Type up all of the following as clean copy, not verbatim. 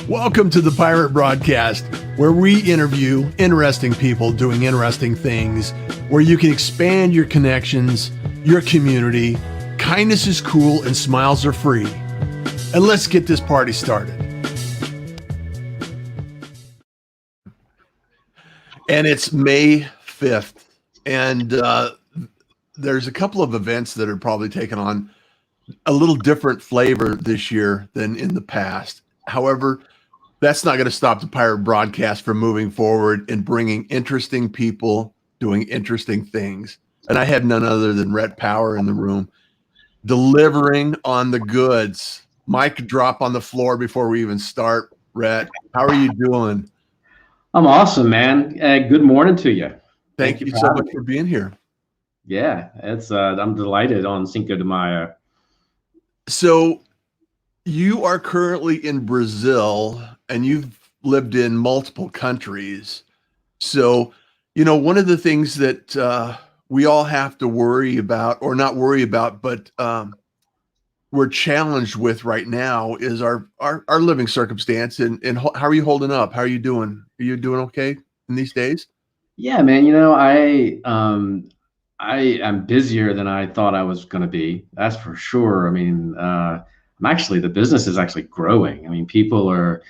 Welcome to the Pirate Broadcast, where we interview interesting people doing interesting things, where you can expand your connections, your community. Kindness is cool and smiles are free. And let's get this party started. And it's May 5th, and there's a couple of events that are probably taking on a little different flavor this year than in the past. However, that's not going to stop the Pirate Broadcast from moving forward and bringing interesting people doing interesting things. And I had none other than Rhett Power in the room, delivering on the goods. Mic drop on the floor before we even start. Rhett, how are you doing? I'm awesome, man. Good morning to you. Thank you so much for being here. Yeah, it's I'm delighted on Cinco de Mayo. So you are currently in Brazil and you've lived in multiple countries. So, one of the things that we all have to worry about, or not worry about, but we're challenged with right now is our living circumstance. And how are you holding up? How are you doing? Are you doing okay in these days? Yeah, man. I am busier than I thought I was going to be. That's for sure. I mean, the business is actually growing. I mean, people are,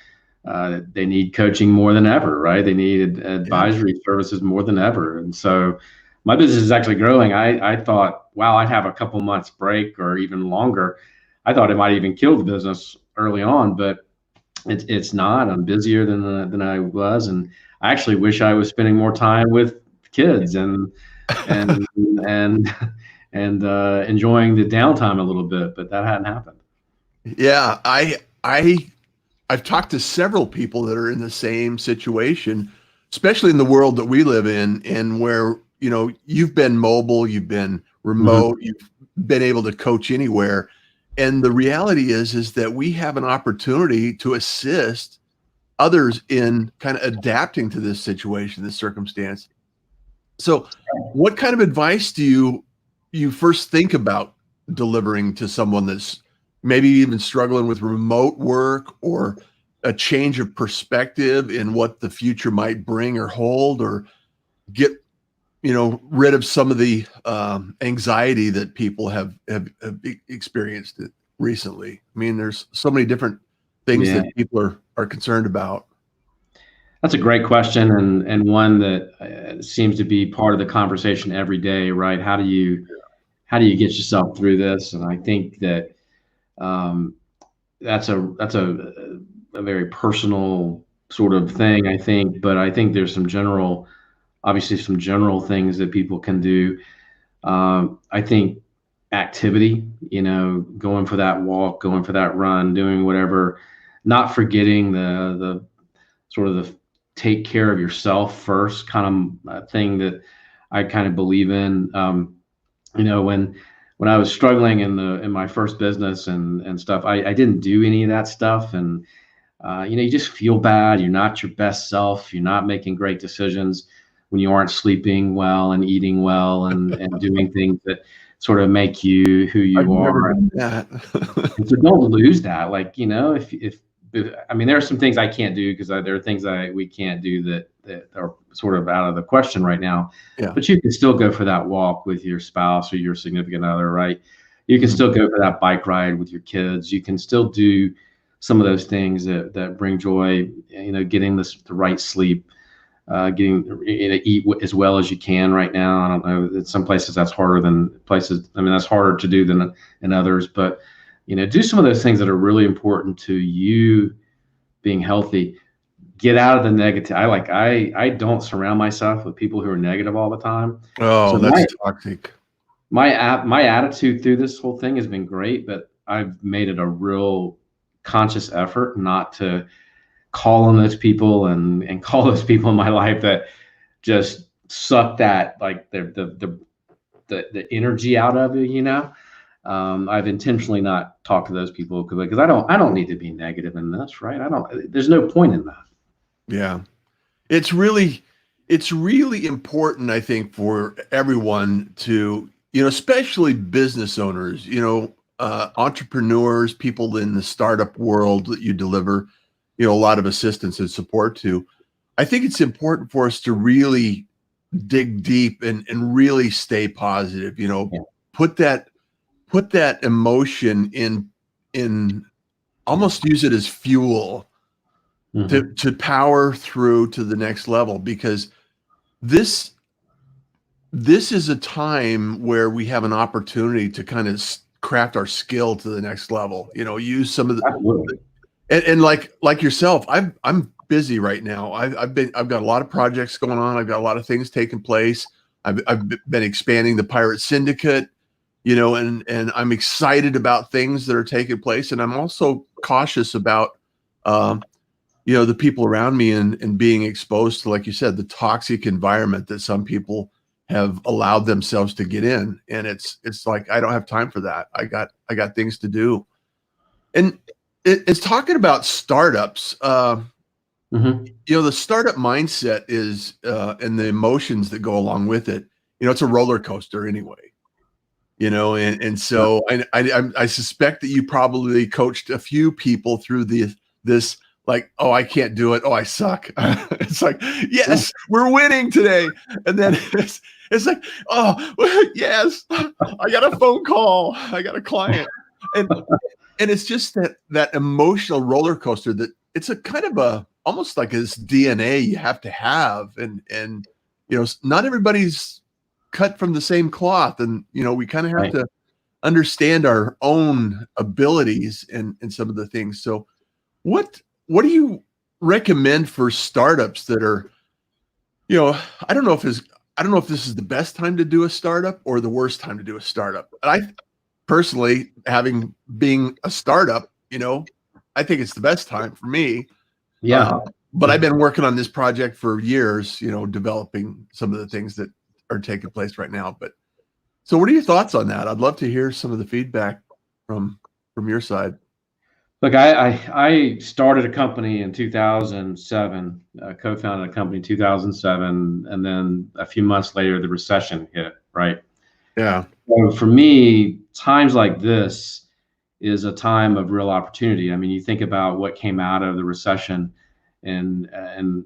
they need coaching more than ever, right? They need advisory services more than ever. And so my business is actually growing. I thought, wow, I'd have a couple months break or even longer. I thought it might even kill the business early on, but it's not. I'm busier than I was. And I actually wish I was spending more time with kids and enjoying the downtime a little bit, but that hadn't happened. Yeah, I've talked to several people that are in the same situation, especially in the world that we live in, and where, you've been mobile, you've been remote, you've been able to coach anywhere. And the reality is that we have an opportunity to assist others in kind of adapting to this situation, this circumstance. So what kind of advice do you first think about delivering to someone that's maybe even struggling with remote work or a change of perspective in what the future might bring or hold, or get, rid of some of the anxiety that people have experienced it recently? I mean, there's so many different things that people are concerned about. That's a great question, and one that seems to be part of the conversation every day, right? How do you get yourself through this? And I think that that's a very personal sort of thing, I think. But I think there's some general things that people can do. I think activity, going for that walk, going for that run, doing whatever, not forgetting the sort of the take care of yourself first kind of thing that I kind of believe in. When I was struggling in my first business and stuff, I didn't do any of that stuff. And, you just feel bad. You're not your best self. You're not making great decisions when you aren't sleeping well and eating well and doing things that sort of make you who you are. And so don't lose that. Like, if I mean, there are some things I can't do because there are things we can't do that are sort of out of the question right now. Yeah. But you can still go for that walk with your spouse or your significant other, right? You can still go for that bike ride with your kids. You can still do some of those things that bring joy. Getting the right sleep, eat as well as you can right now. I don't know. In some places that's harder than places. I mean, that's harder to do than in others. But do some of those things that are really important to you being healthy. Get out of the negative. I don't surround myself with people who are negative all the time. Oh, so that's toxic. My attitude through this whole thing has been great, but I've made it a real conscious effort not to call on those people and call those people in my life that just suck that, like, the energy out of you, I've intentionally not talked to those people because I don't need to be negative in this, right? There's no point in that. Yeah. It's really important, I think, for everyone to, especially business owners, entrepreneurs, people in the startup world that you deliver, a lot of assistance and support to. I think it's important for us to really dig deep and really stay positive. Yeah. Put that put that emotion in almost use it as fuel Hmm. to power through to the next level, because this this is a time where we have an opportunity to kind of craft our skill to the next level. Use some of the Absolutely. and like yourself, I'm busy right now. I've got a lot of projects going on. I've got a lot of things taking place. I've been expanding the Pirate Syndicate, and I'm excited about things that are taking place, and I'm also cautious about um, the people around me and being exposed to, like you said, the toxic environment that some people have allowed themselves to get in. And it's like, I don't have time for that. I got things to do. And it's talking about startups. Hmm. The startup mindset is and the emotions that go along with it. It's a roller coaster anyway. And Yeah. so I suspect that you probably coached a few people through this, like, oh, I can't do it, oh, I suck. It's like, Yeah. yes, we're winning today. And then it's like, oh, yes, I got a phone call, I got a client. And it's just that emotional roller coaster that it's a kind of a almost like this DNA you have to have. And not everybody's cut from the same cloth, and we kind of have Right. to understand our own abilities and some of the things. So what do you recommend for startups that are, you know i don't know if is I don't know if this is the best time to do a startup or the worst time to do a startup. I personally, having being a startup, I think it's the best time for me. uh, Yeah. but I've been working on this project for years, developing some of the things that are taking place right now. But so what are your thoughts on that? I'd love to hear some of the feedback from your side. Look, I started a company in 2007, co-founded a company in 2007, and then a few months later, the recession hit, right? Yeah. So for me, times like this is a time of real opportunity. I mean, you think about what came out of the recession and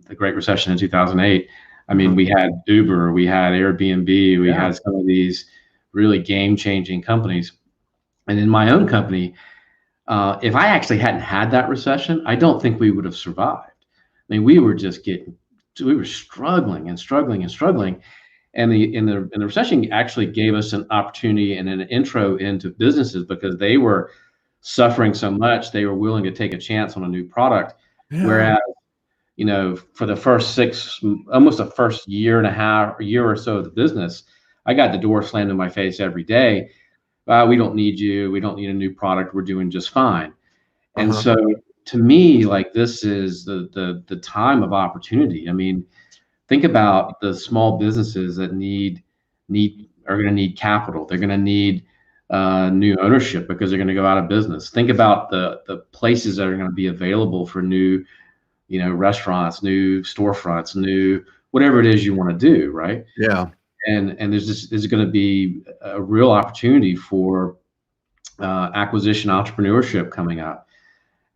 the Great Recession in 2008. I mean, Mhm. we had Uber, we had Airbnb, we Yeah. had some of these really game-changing companies. And in my own company, if I actually hadn't had that recession, I don't think we would have survived. I mean, we were struggling and struggling and struggling, and the recession actually gave us an opportunity and an intro into businesses because they were suffering so much they were willing to take a chance on a new product. Yeah. Whereas, for the first almost the first year and a half, a year or so of the business, I got the door slammed in my face every day. We don't need you. We don't need a new product. We're doing just fine. And Uh-huh. so to me, like, this is the time of opportunity. I mean, think about the small businesses that are going to need capital. They're going to need new ownership because they're going to go out of business. Think about the places that are going to be available for new, restaurants, new storefronts, new whatever it is you want to do, right? Yeah. And there's going to be a real opportunity for acquisition entrepreneurship coming up.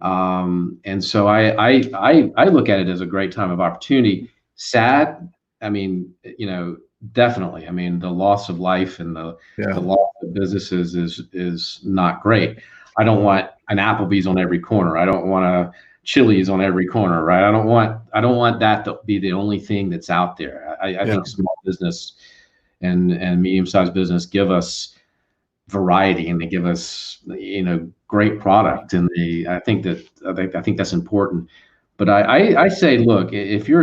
And so I look at it as a great time of opportunity. Sad, I mean, definitely. I mean, the loss of life and the Yeah. loss of businesses is not great. I don't want an Applebee's on every corner. I don't want a Chili's on every corner, right? I don't want that to be the only thing that's out there. I Yeah. think small business and medium-sized business give us variety and they give us great product, and I think that's important. But I say, look, if you're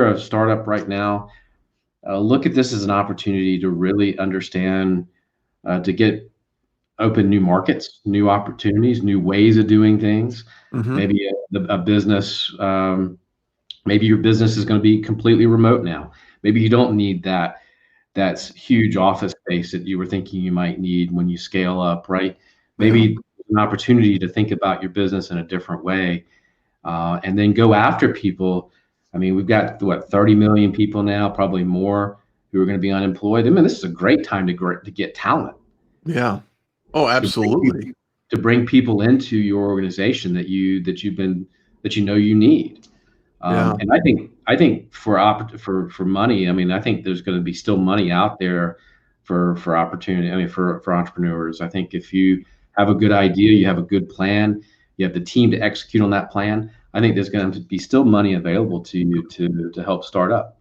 a startup right now, look at this as an opportunity to really understand, to get open new markets, new opportunities, new ways of doing things. Hmm. Maybe a business, maybe your business is going to be completely remote now. Maybe you don't need that's huge office space that you were thinking you might need when you scale up, right? Yeah. Maybe an opportunity to think about your business in a different way, and then go after people. I mean, we've got what 30 million people now, probably more, who are going to be unemployed. I mean, this is a great time to get talent. Yeah. Oh, to bring absolutely. people, to bring people into your organization that you know you need. Yeah. And I think for money, I mean, I think there's going to be still money out there for opportunity. I mean, for entrepreneurs. I think if you have a good idea, you have a good plan, you have the team to execute on that plan. I think there's going to be still money available to you to help start up.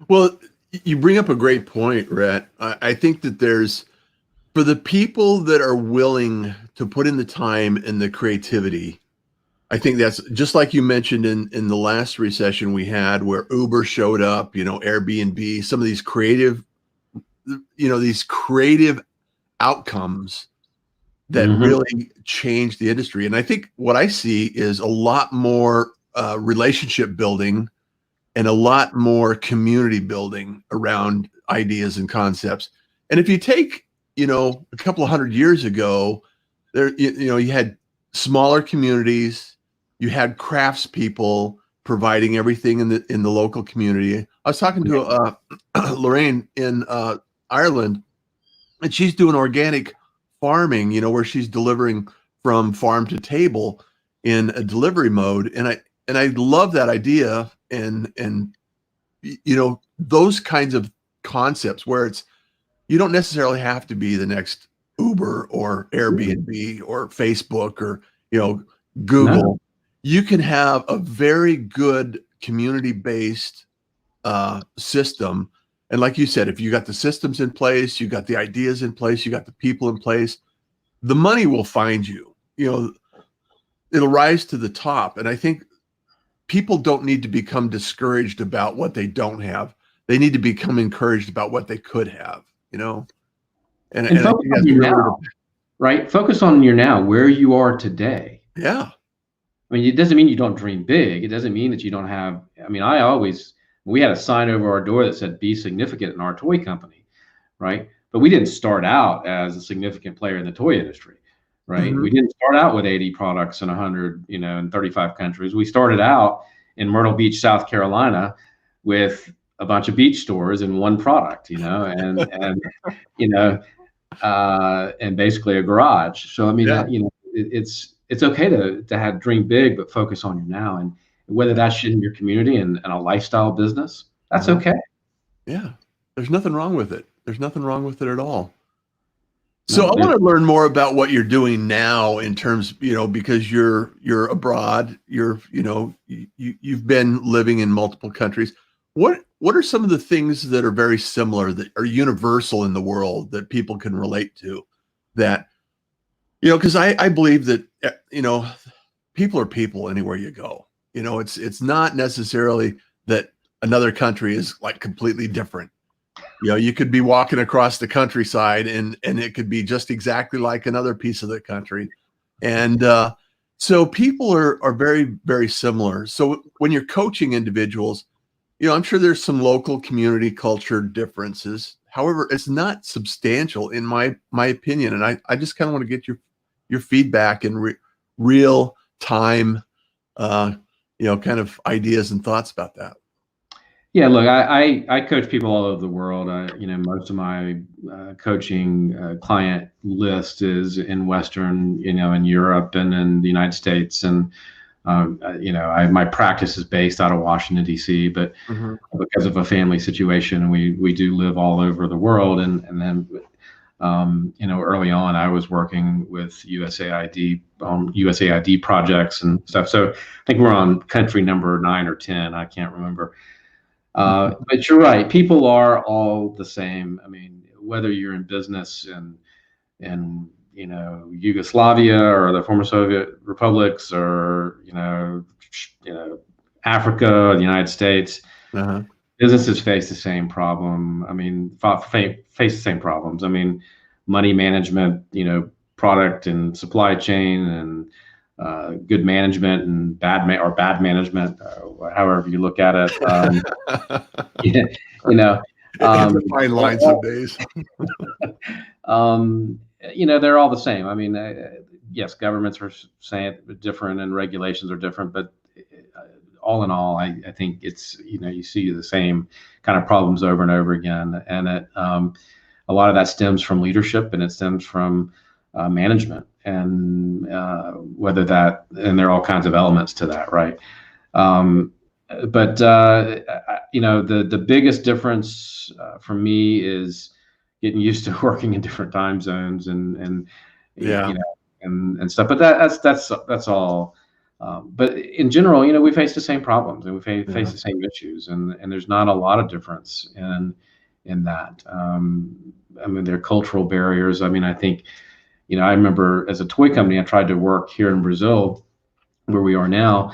Well, you bring up a great point, Rhett. I think that there's, for the people that are willing to put in the time and the creativity, I think that's just like you mentioned in the last recession we had where Uber showed up, Airbnb, some of these creative, these creative outcomes that Hmm. really changed the industry. And I think what I see is a lot more relationship building and a lot more community building around ideas and concepts. And if you take, a couple of 100 years ago, you had smaller communities, you had craftspeople providing everything in the local community. I was talking to Lorraine in Ireland, and she's doing organic farming, where she's delivering from farm to table in a delivery mode. And I love that idea, and those kinds of concepts where it's, you don't necessarily have to be the next Uber or Airbnb or Facebook or No, Google. You can have a very good community based system. And like you said, if you got the systems in place, you got the ideas in place, you got the people in place, the money will find you. It'll rise to the top. And I think people don't need to become discouraged about what they don't have. They need to become encouraged about what they could have, you know? And and I focus think on that's your really now, right? Focus on your now, where you are today. yeah. I mean, it doesn't mean you don't dream big. It doesn't mean that you don't have. I mean, we had a sign over our door that said "Be significant" in our toy company, right? But we didn't start out as a significant player in the toy industry, right? We Mhm. didn't start out with 80 products in 100, in 35 countries. We started out in Myrtle Beach, South Carolina, with a bunch of beach stores and one product, you know, and basically a garage. So I mean Yeah. that it's okay to have dream big, but focus on your now, and whether Yeah. that's in your community and a lifestyle business, that's Uh-huh. okay. Yeah. There's nothing wrong with it. There's nothing wrong with it at all. So No, I there's want to learn more about what you're doing now in terms, because you're abroad, you've been living in multiple countries. What are some of the things that are very similar that are universal in the world that people can relate to? That, because I believe that people are people anywhere you go. It's not necessarily that another country is like completely different. You could be walking across the countryside and it could be just exactly like another piece of the country. And so people are very, very similar. So when you're coaching individuals, I'm sure there's some local community culture differences. However, it's not substantial in my opinion. And I just kind of want to get your feedback and real time uh, kind of ideas and thoughts about that. Yeah, look, I coach people all over the world. Most of my coaching client list is in Western, in Europe and in the United States, and my practice is based out of Washington D.C. But Mhm. because of a family situation, we do live all over the world, and then early on, I was working with USAID on USAID projects and stuff. So I think we're on country number 9 or 10. I can't remember. But you're right. People are all the same. I mean, whether you're in business in Yugoslavia or the former Soviet republics, or Africa or the United States, Uh-huh. businesses face the same problem. I mean, face the same problems. I mean, money management, product and supply chain, and good management and bad management, however you look at it. Yeah, you know, It's um, a fine line some all, days. um, they're all the same. I mean, yes, governments are saying different and regulations are different, but all in all, I think it's, you see the same kind of problems over and over again. And a lot of that stems from leadership, and it stems from management, and whether that, and there are all kinds of elements to that, right? Um, but the biggest difference for me is getting used to working in different time zones, and Yeah. and stuff. But that's all. But in general, we face the same problems, and we face Yeah. the same issues, and there's not a lot of difference in that. I mean, there are cultural barriers. I mean, I think, I remember as a toy company, I tried to work here in Brazil, where we are now.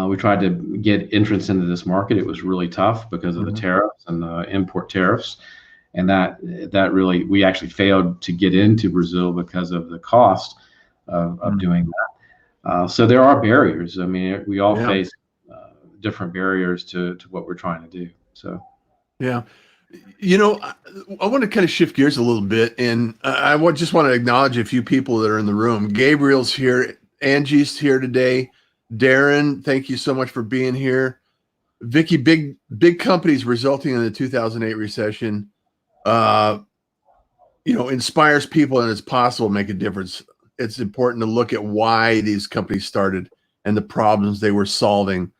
We tried to get entrance into this market. It was really tough because of the Mhm. tariffs and the import tariffs, and that really, we actually failed to get into Brazil because of the cost of Mm. doing that. So there are barriers. I mean, we all Yeah. face different barriers to what we're trying to do. So Yeah. I want to kind of shift gears a little bit, and just want to acknowledge a few people that are in the room. Gabriel's here. Angie's here today. Darren, thank you so much for being here. Vicky, big companies resulting in the 2008 recession, inspires people, and it's possible to make a difference. It's important to look at why these companies started and the problems they were solving.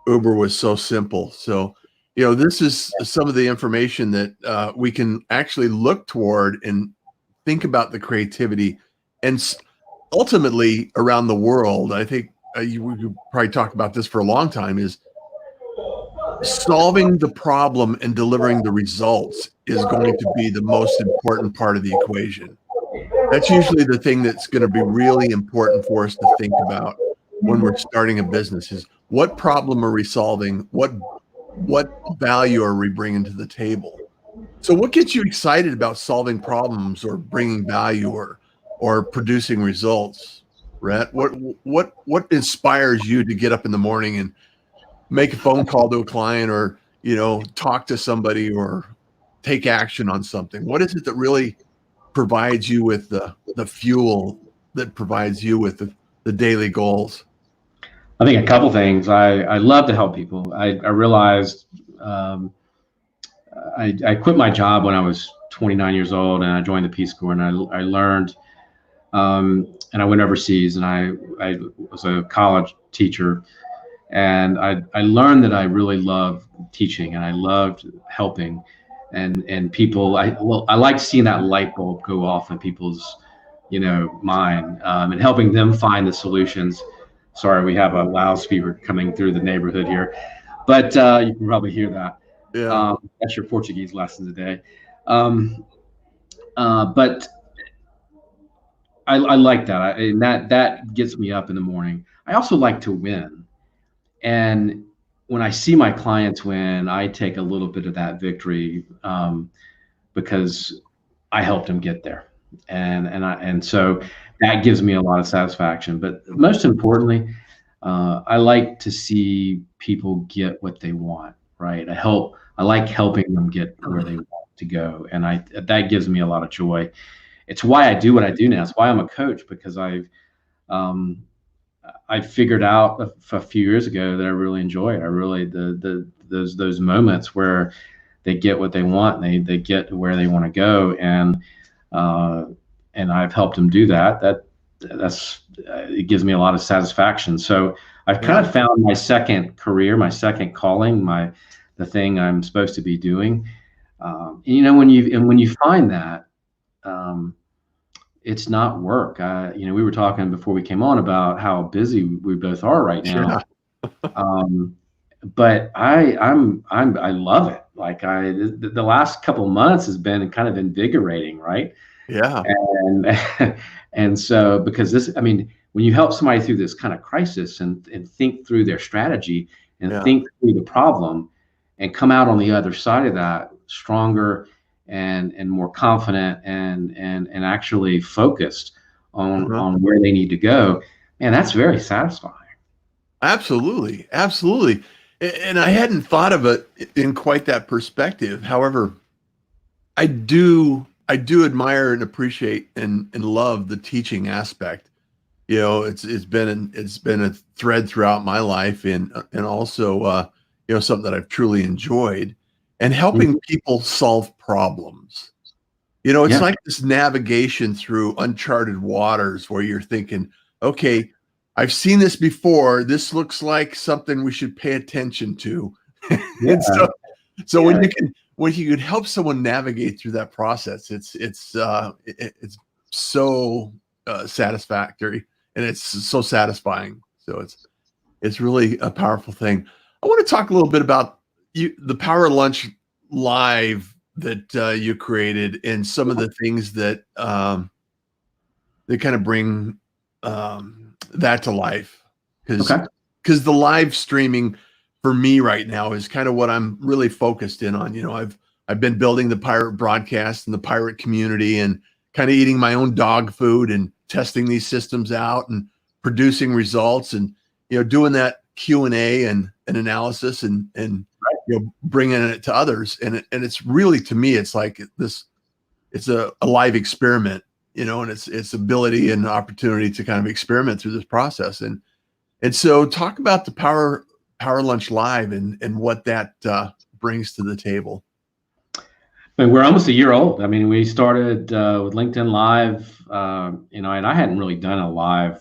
Uber was so simple. So, this is some of the information that we can actually look toward and think about the creativity, and ultimately around the world. I think we could probably talk about this for a long time. Is solving the problem and delivering the results is going to be the most important part of the equation. That's usually the thing that's going to be really important for us to think about when we're starting a business: is what problem are we solving? What value are we bringing to the table? So what gets you excited about solving problems or bringing value or producing results, Rhett? What inspires you to get up in the morning and make a phone call to a client, or talk to somebody, or take action on something? What is it that really provides you with the fuel that provides you with the daily goals? I think a couple things. I love to help people. I realized, I quit my job when I was 29 years old, and I joined the Peace Corps, and I learned, and I went overseas, and I was a college teacher, and I learned that I really love teaching, and I loved helping, and people. I like seeing that light bulb go off in people's mind, and helping them find the solutions. Sorry, we have a loudspeaker coming through the neighborhood here, but you can probably hear that. Yeah. That's your Portuguese lesson today. Um, but I like that, and that gets me up in the morning. I also like to win, and when I see my clients win, I take a little bit of that victory, because I helped them get there, and so that gives me a lot of satisfaction. But most importantly, I like to see people get what they want. Right? I like helping them get where they want to go, and that gives me a lot of joy. It's why I do what I do now. It's why I'm a coach, because um, I figured out a few years ago that I really enjoy it. I really, those moments where they get what they want, and they get where they want to go, uh, and I've helped them do that. That's it gives me a lot of satisfaction. So I've Yeah. kind of found my second career, my second calling, the thing I'm supposed to be doing. When you find that, um, it's not work. We were talking before we came on about how busy we both are right now. Yeah. Um, but I love it. Like, the last couple months has been kind of invigorating, right? Yeah. And and so, because I mean, when you help somebody through this kind of crisis, and think through their strategy, and Yeah. think through the problem, and come out on the other side of that stronger, and more confident, and actually focused Uh-huh. on where they need to go, man, that's very satisfying. Absolutely. Absolutely. And I hadn't thought of it in quite that perspective. However, I do admire and appreciate and love the teaching aspect. It's been a thread throughout my life, and also something that I've truly enjoyed, and helping people solve problems. It's Yeah. like this navigation through uncharted waters where you're thinking, okay, I've seen this before. This looks like something we should pay attention to. Yeah. And so Yeah. when you could help someone navigate through that process, it's so satisfactory, and it's so satisfying. So it's really a powerful thing. I want to talk a little bit about the Power Lunch Live that you created, and some of the things that they kind of bring that to life, because Okay. the live streaming for me right now is kind of what I'm really focused in on. I've been building the pirate broadcast and the pirate community, and kind of eating my own dog food and testing these systems out and producing results, and doing that Q&A and analysis, and bringing it to others. And it's really, to me, it's like this, it's a live experiment, and it's ability and opportunity to kind of experiment through this process. And so talk about the Power Lunch Live and what that brings to the table. But we're almost a year old. I mean, we started with LinkedIn Live, and I hadn't really done a live.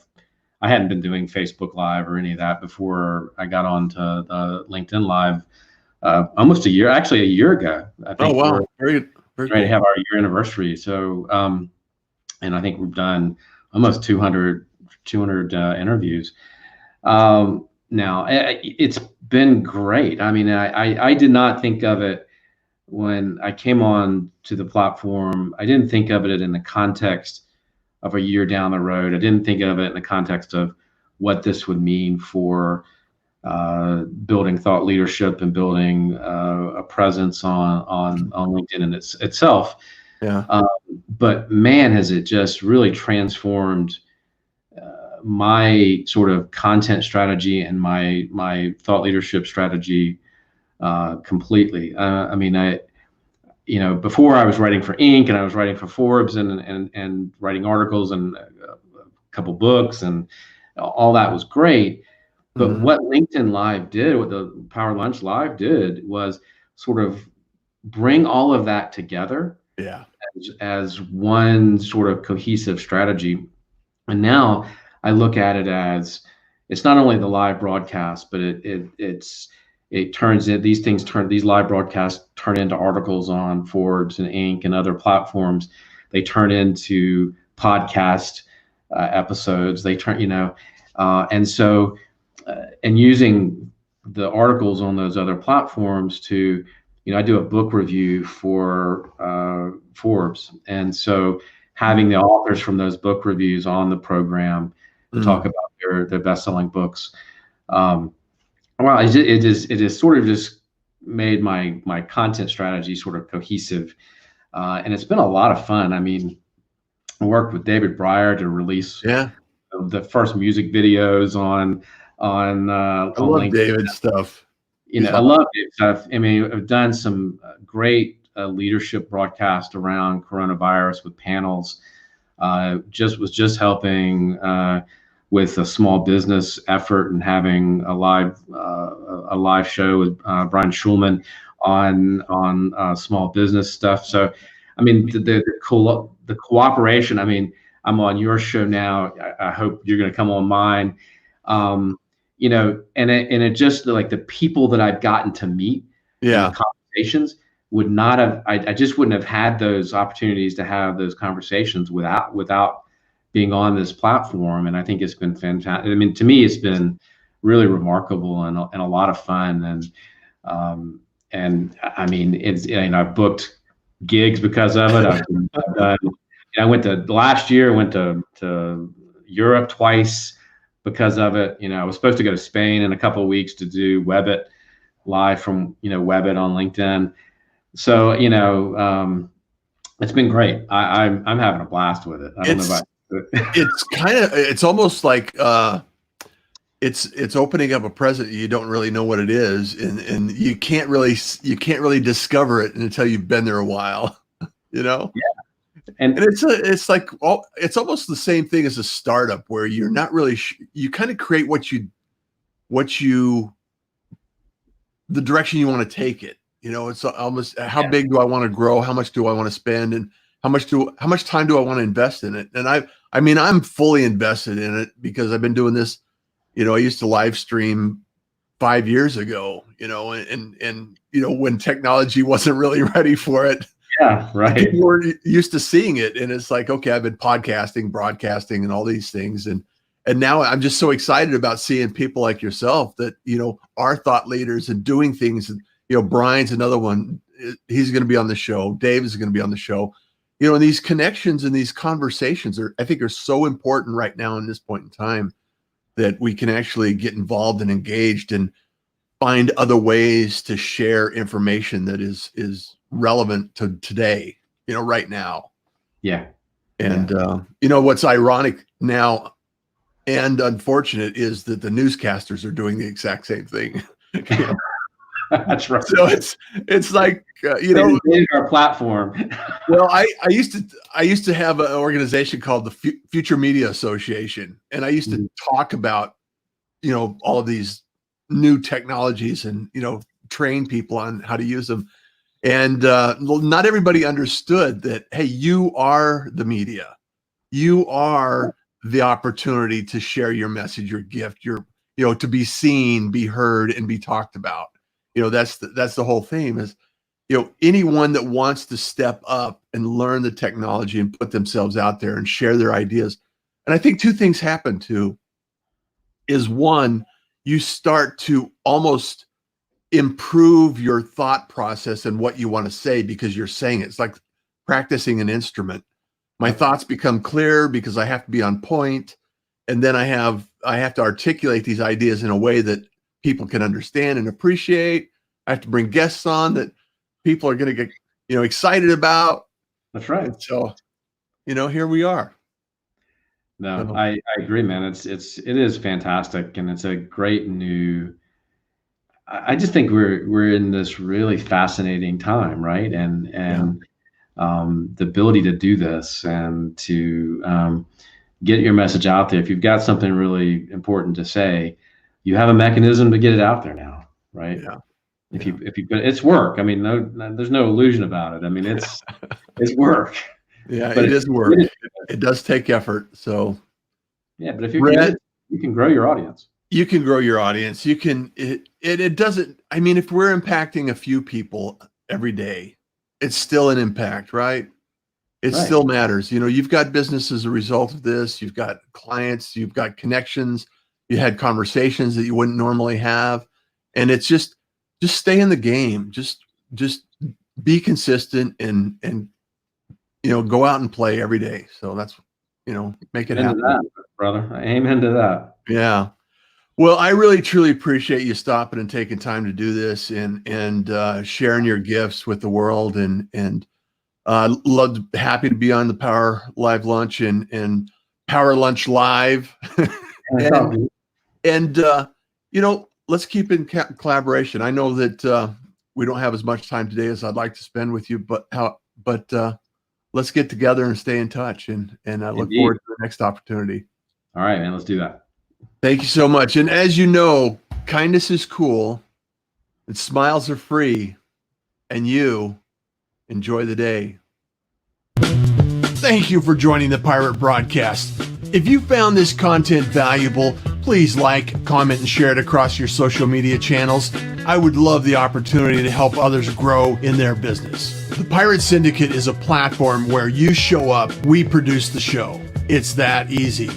I hadn't been doing Facebook Live or any of that before I got onto the LinkedIn Live almost a year ago. I think Oh, wow. we're Very ready cool. to have our year anniversary. So, and I think we've done almost 200 interviews. Now, it's been great. I mean, I did not think of it when I came on to the platform. I didn't think of it in the context of a year down the road. I didn't think of it in the context of what this would mean for building thought leadership and building a presence on LinkedIn in itself. Yeah. But man, has it just really transformed my sort of content strategy and my thought leadership strategy completely. I mean, before I was writing for Inc. and I was writing for Forbes and writing articles and a couple books, and all that was great. But Mhm. what LinkedIn Live did, what the Power Lunch Live did, was sort of bring all of that together Yeah. as one sort of cohesive strategy. And now I look at it as, it's not only the live broadcast, but these live broadcasts turn into articles on Forbes and Inc. and other platforms. They turn into podcast episodes. They turn, and so and using the articles on those other platforms to, I do a book review for Forbes, and so having the authors from those book reviews on the program to talk Mm. about their best-selling books. Well, it is sort of just made my content strategy sort of cohesive, and it's been a lot of fun. I mean, I worked with David Breyer to release Yeah. the first music videos on I on love LinkedIn. David's stuff. He's I awesome. love it. I mean, I've done some great leadership broadcast around coronavirus with panels. Was just helping with a small business effort and having a live show with Brian Schulman on small business stuff. So, I mean, the cooperation. I mean, I'm on your show now. I hope you're going to come on mine. And it just, like, the people that I've gotten to meet and the Yeah. conversations would not have, I just wouldn't have had those opportunities to have those conversations without being on this platform. And I think it's been fantastic. I mean, to me, it's been really remarkable and a lot of fun. And I mean, I've booked gigs because of it. I've done, I went to last year, went to Europe twice because of it. I was supposed to go to Spain in a couple of weeks to do Webbit live from, Webbit on LinkedIn. So, it's been great. I'm having a blast with it. I don't know It's about it's almost like it's opening up a present you don't really know what it is, and you can't really discover it until you've been there a while. you know and and it's like it's almost the same thing as a startup, where you're not really you kind of create what you the direction you want to take it. It's almost, how yeah, big do I want to grow, how much do I want to spend, and how much time do I want to invest in it? And I mean, I'm fully invested in it because I've been doing this. I used to live stream 5 years ago, and when technology wasn't really ready for it. Yeah, right. People weren't used to seeing it. And it's like, okay, I've been podcasting, broadcasting, and all these things. And now I'm just so excited about seeing people like yourself that, are thought leaders and doing things. And, Brian's another one. He's going to be on the show. Dave is going to be on the show. And these connections and these conversations I think are so important right now in this point in time, that we can actually get involved and engaged and find other ways to share information that is relevant to today, right now. Yeah. And, what's ironic now and unfortunate is that the newscasters are doing the exact same thing. That's right. So it's like, our platform. Well, I used to have an organization called the Future Media Association, and I used to talk about, all of these new technologies and, train people on how to use them. And not everybody understood that, hey, you are the media. You are the opportunity to share your message, your gift, to be seen, be heard, and be talked about. That's the whole theme is, anyone that wants to step up and learn the technology and put themselves out there and share their ideas. And I think two things happen too. Is one, you start to almost improve your thought process and what you want to say because you're saying it. It's like practicing an instrument. My thoughts become clear because I have to be on point, and then I have to articulate these ideas in a way that people can understand and appreciate. I have to bring guests on that people are going to get, excited about. That's right. And so, here we are. No, I agree, man. It is fantastic, and it's a great new. I just think we're in this really fascinating time, right? And the ability to do this and to get your message out there. If you've got something really important to say, you have a mechanism to get it out there now, right? Yeah. If you it's work. I mean, there's no illusion about it. I mean, it's work. Yeah, but it is work. It does take effort. So yeah, but if you can grow your audience. You can grow your audience. You can, it doesn't, I mean, if we're impacting a few people every day, it's still an impact, right? It still matters. You've got business as a result of this. You've got clients, you've got connections, you had conversations that you wouldn't normally have. And it's just stay in the game. Just be consistent and go out and play every day. So that's, make it happen. That, brother. Amen to that. Yeah. Well, I really, truly appreciate you stopping and taking time to do this and sharing your gifts with the world. And happy to be on the Power Live Lunch and Power Lunch Live. and let's keep in collaboration. I know that we don't have as much time today as I'd like to spend with you, but let's get together and stay in touch. And I look forward to the next opportunity. All right, man. Let's do that. Thank you so much. And as you know, kindness is cool, and smiles are free, and you enjoy the day. Thank you for joining the Pirate Broadcast. If you found this content valuable, please like, comment, and share it across your social media channels. I would love the opportunity to help others grow in their business. The Pirate Syndicate is a platform where you show up, we produce the show. It's that easy.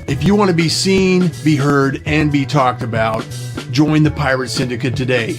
If you want to be seen, be heard, and be talked about, join the Pirate Syndicate today.